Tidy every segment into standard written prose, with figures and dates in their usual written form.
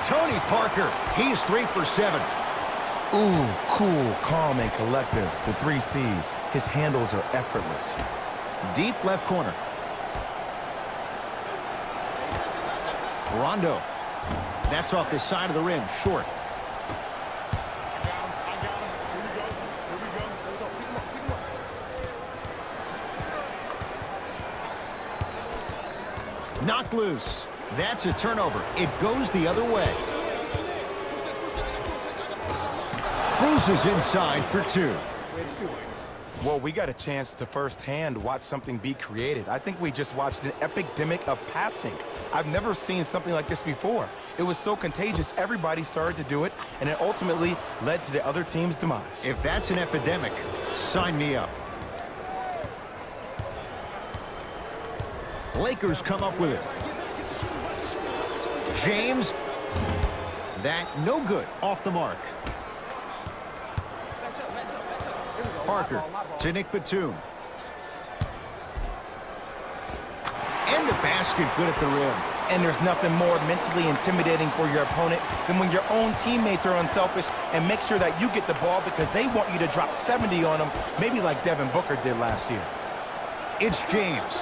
Tony Parker, he's 3 for 7. Ooh, cool, calm, and collective. The 3 C's. His handles are effortless. Deep left corner. Rondo. That's off the side of the rim, short. Knocked loose. That's a turnover. It goes the other way. Cruises inside for 2. Well, we got a chance to firsthand watch something be created. I think we just watched an epidemic of passing. I've never seen something like this before. It was so contagious, everybody started to do it, and it ultimately led to the other team's demise. If that's an epidemic, sign me up. Lakers come up with it. James. That no good. Off the mark. Parker to Nick Batum. And the basket good at the rim. And there's nothing more mentally intimidating for your opponent than when your own teammates are unselfish and make sure that you get the ball because they want you to drop 70 on them, maybe like Devin Booker did last year. It's James.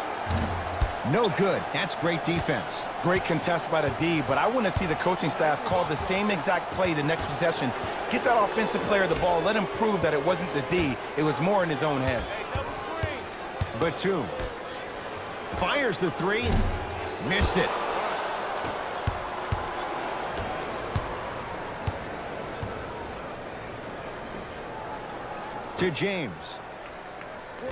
No good. That's great defense. Great contest by the D, but I want to see the coaching staff call the same exact play the next possession. Get that offensive player the ball. Let him prove that it wasn't the D. It was more in his own head. Batum fires the 3. Missed it. To James.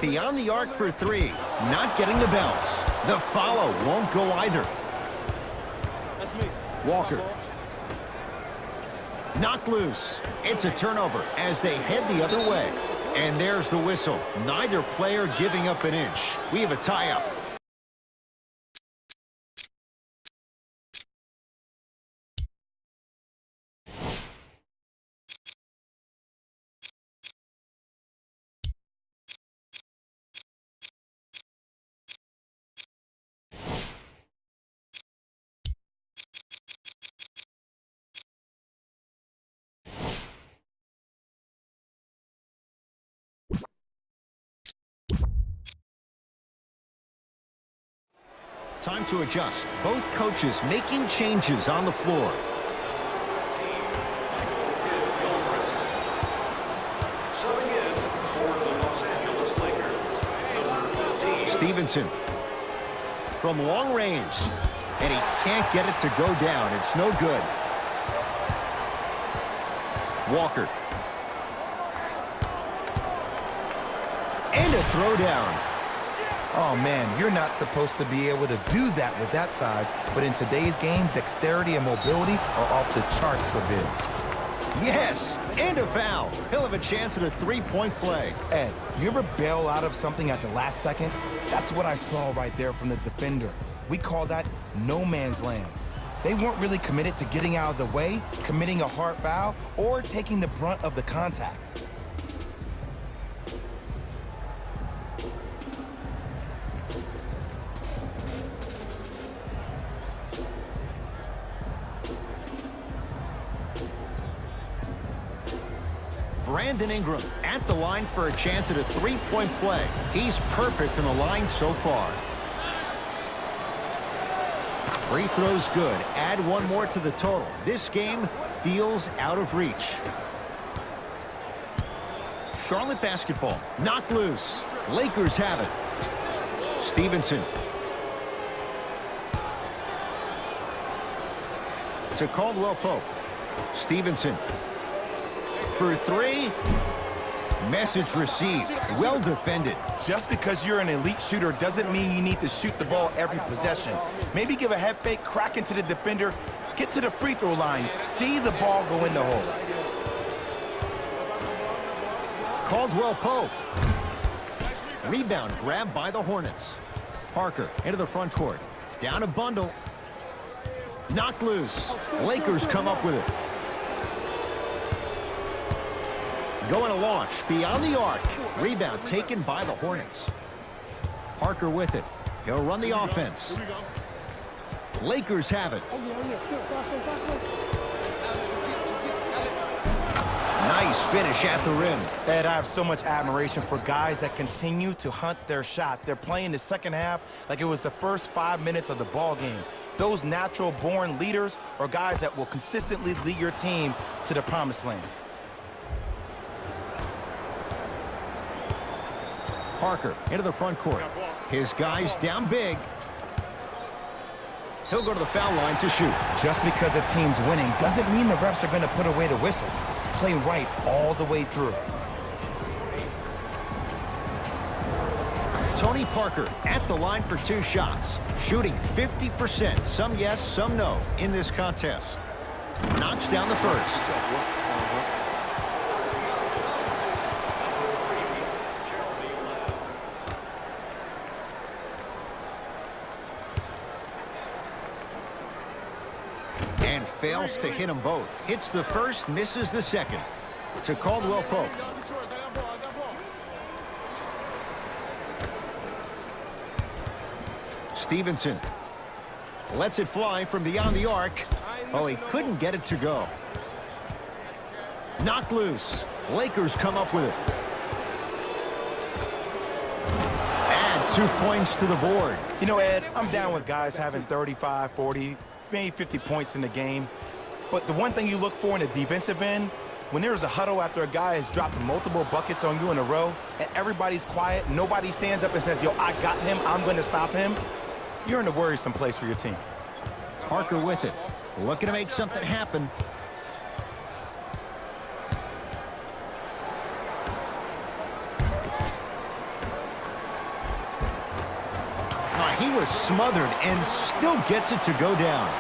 Beyond the arc for 3. Not getting the bounce. The follow won't go either. Walker. Knocked loose. It's a turnover as they head the other way. And there's the whistle. Neither player giving up an inch. We have a tie-up. Time to adjust. Both coaches making changes on the floor. Subbing in for the Los Angeles Lakers, number 15. Stevenson from long range. And he can't get it to go down. It's no good. Walker. And a throwdown. Oh, man, you're not supposed to be able to do that with that size, but in today's game, dexterity and mobility are off the charts for bigs. Yes, and a foul. He'll have a chance at a 3-point play. Ed, you ever bail out of something at the last second? That's what I saw right there from the defender. We call that no man's land. They weren't really committed to getting out of the way, committing a hard foul, or taking the brunt of the contact. Brandon Ingram at the line for a chance at a 3-point play. He's perfect from the line so far. Free throws good. Add one more to the total. This game feels out of reach. Charlotte basketball. Knocked loose. Lakers have it. Stevenson. To Caldwell Pope. Stevenson. For 3. Message received. Well defended. Just because you're an elite shooter doesn't mean you need to shoot the ball every possession. Maybe give a head fake, crack into the defender, get to the free throw line, see the ball go in the hole. Caldwell Pope. Rebound grabbed by the Hornets. Parker into the front court. Down a bundle. Knocked loose. Lakers come up with it. Going to launch beyond the arc. Rebound taken by the Hornets. Parker with it. He'll run the offense. Lakers have it. Nice finish at the rim. Ed, I have so much admiration for guys that continue to hunt their shot. They're playing the second half like it was the first 5 minutes of the ball game. Those natural-born leaders are guys that will consistently lead your team to the promised land. Parker into the front court. His guys down big. He'll go to the foul line to shoot. Just because a team's winning doesn't mean the refs are going to put away the whistle. Play right all the way through. Tony Parker at the line for 2 shots, shooting 50%, some yes, some no, in this contest. Knocks down the first. And fails to hit them both. Hits the first, misses the second. To Caldwell Pope. Stevenson lets it fly from beyond the arc. Oh, he couldn't get it to go. Knocked loose. Lakers come up with it. Add 2 points to the board. You know, Ed, I'm down with guys having 35, 40, maybe 50 points in the game. But the one thing you look for in the defensive end, when there's a huddle after a guy has dropped multiple buckets on you in a row, and everybody's quiet, nobody stands up and says, yo, I got him, I'm going to stop him, you're in a worrisome place for your team. Parker with it. Looking to make something happen. He was smothered and still gets it to go down.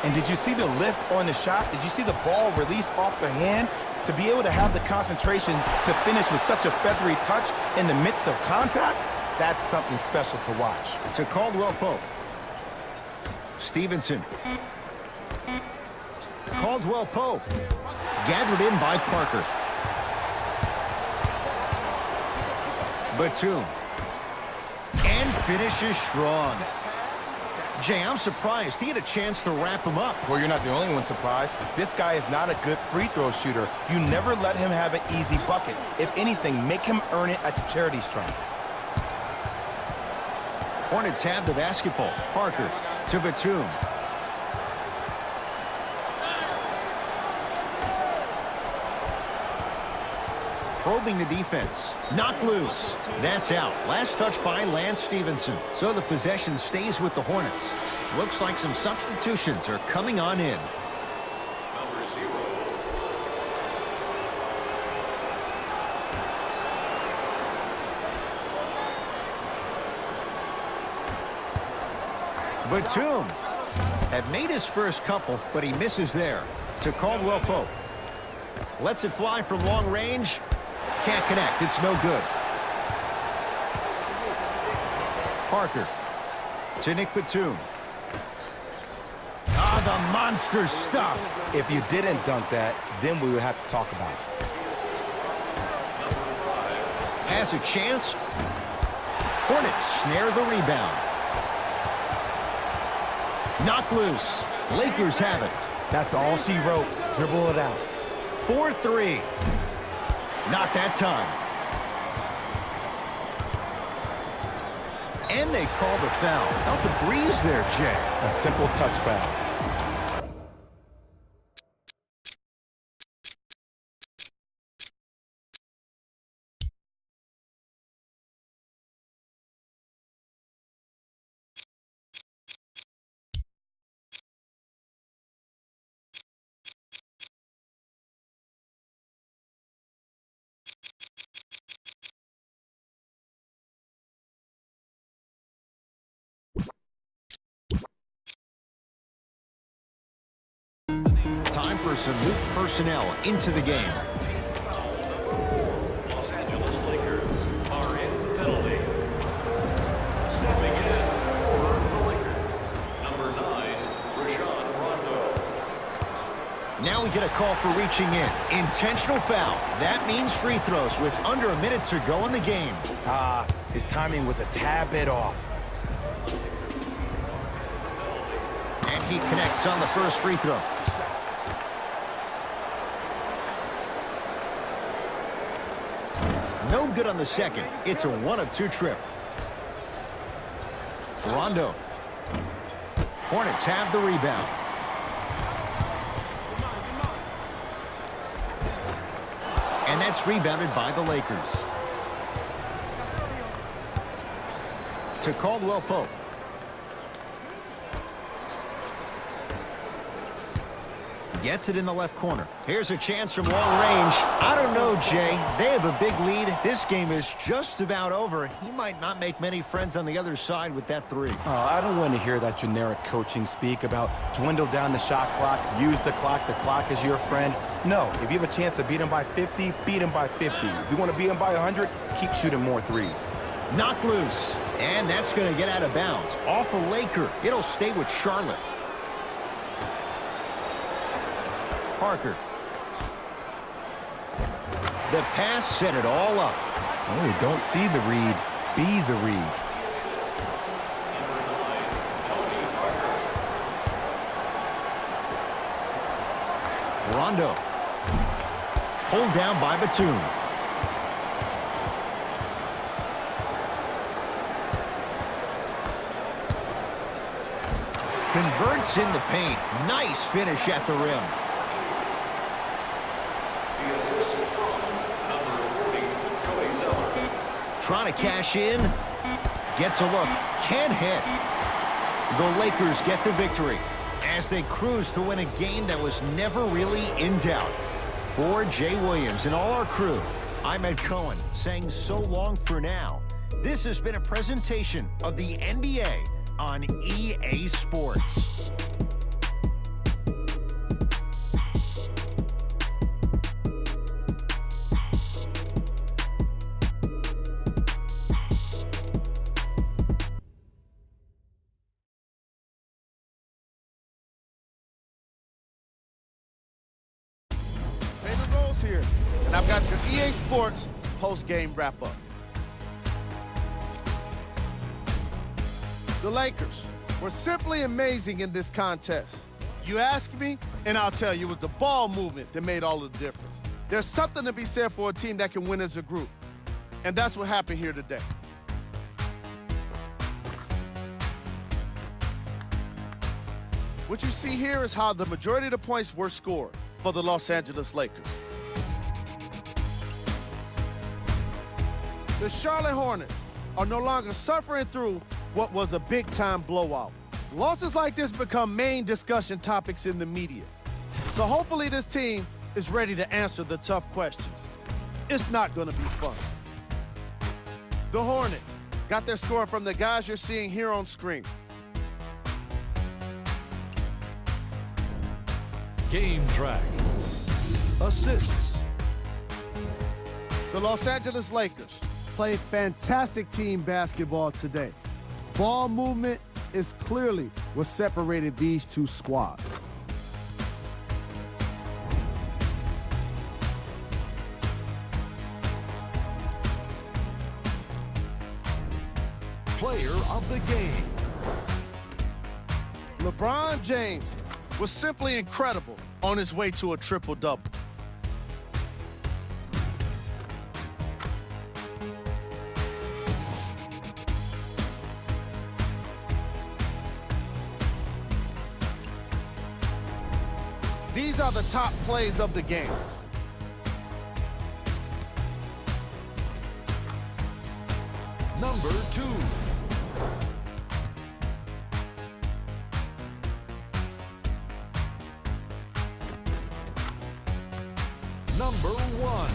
And did you see the lift on the shot? Did you see the ball release off the hand? To be able to have the concentration to finish with such a feathery touch in the midst of contact, that's something special to watch. To Caldwell Pope. Stevenson. Caldwell Pope. Gathered in by Parker. Batum. And finishes strong. Jay, I'm surprised. He had a chance to wrap him up. Well, you're not the only one surprised. This guy is not a good free throw shooter. You never let him have an easy bucket. If anything, make him earn it at the charity stripe. Hornets have the basketball. Parker to Batum. Probing the defense. Knocked loose. That's out. Last touch by Lance Stevenson. So the possession stays with the Hornets. Looks like some substitutions are coming on in. Number 0. Batum had made his first couple, but he misses there. To Caldwell Pope. Lets it fly from long range. Can't connect. It's no good. Parker to Nick Batum. Ah, the monster stuff. If you didn't dunk that, then we would have to talk about it. Has a chance. Hornets snare the rebound. Knocked loose. Lakers have it. That's all she wrote. Dribble it out. 4-3. Not that time. And they call the foul. Out the breeze there, Jay. A simple touch foul. Time for some new personnel into the game. Los Angeles Lakers are in penalty. Stepping in for the Lakers, number 9, Rajon Rondo. Now we get a call for reaching in. Intentional foul. That means free throws with under a minute to go in the game. His timing was a tad bit off. And he connects on the first free throw. No good on the second. It's a 1 of 2 trip. Rondo. Hornets have the rebound. And that's rebounded by the Lakers. To Caldwell Pope. Gets it in the left corner. Here's a chance from long range. I don't know, Jay. They have a big lead. This game is just about over. He might not make many friends on the other side with that 3. Oh, I don't want to hear that generic coaching speak about dwindle down the shot clock, use the clock is your friend. No, if you have a chance to beat him by 50, beat him by 50. If you want to beat him by 100, keep shooting more threes. Knocked loose. And that's going to get out of bounds. Off a Laker. It'll stay with Charlotte. Parker. The pass set it all up. Oh, don't see the read, be the read. Rondo. Pulled down by Batum. Converts in the paint. Nice finish at the rim. The assist from number 40, Cody Zeller. Trying to cash in. Gets a look. Can't hit. The Lakers get the victory as they cruise to win a game that was never really in doubt. For Jay Williams and all our crew, I'm Ed Cohen saying so long for now. This has been a presentation of the NBA on EA Sports. Here, and I've got your EA Sports post-game wrap-up. The Lakers were simply amazing in this contest. You ask me, and I'll tell you, it was the ball movement that made all the difference. There's something to be said for a team that can win as a group, and that's what happened here today. What you see here is how the majority of the points were scored for the Los Angeles Lakers. The Charlotte Hornets are no longer suffering through what was a big-time blowout. Losses like this become main discussion topics in the media. So hopefully this team is ready to answer the tough questions. It's not going to be fun. The Hornets got their score from the guys you're seeing here on screen. Game track. Assists. The Los Angeles Lakers played fantastic team basketball today. Ball movement is clearly what separated these two squads. Player of the game. LeBron James was simply incredible on his way to a triple-double. These are the top plays of the game. Number 2. Number 1.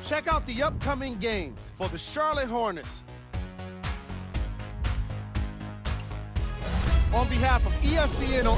Check out the upcoming games for the Charlotte Hornets. On behalf of ESPN on